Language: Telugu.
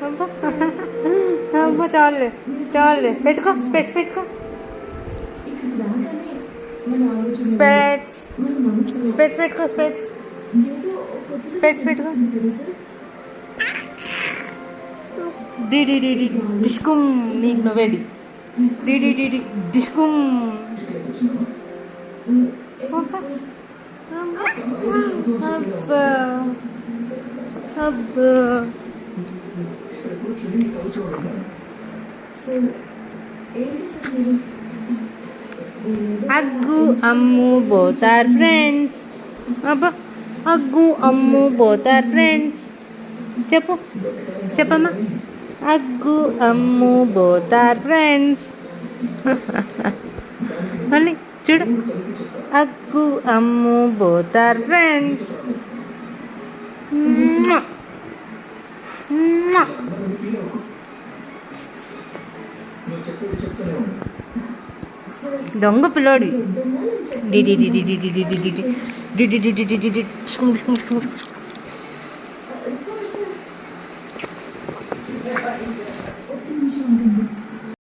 అబ్బా అబ్బా చాలులే చాలులే పెట్టుకో స్పెట్స్ పెట్టుకో స్పెట్స్ స్పెట్స్ పెట్టుకో స్పెట్స్ స్పెట్స్ పెట్టుకో డి డి డి డి డిష్కుమ్ నీకు నువ్వే డి డి డి డి డి డిష్కుమ్ అబ్బా అబ్బా అగ్గు అమ్ము బోత్ ఆర్ ఫ్రెండ్స్ అబ్బా అగ్గు అమ్ము బోత్ ఆర్ ఫ్రెండ్స్ చెప్పు చెప్పమ్మా అగ్గు అమ్ము బోత్ ఆర్ ఫ్రెండ్స్ మళ్ళీ చూడు అగ్గు అమ్ము బోత్ ఆర్ ఫ్రెండ్స్ దొంగ పిల్లోడి డిడి డిడి డిడి డిడి డిడి డిడి డిడి డిడి డిడి ఒక నిమిషం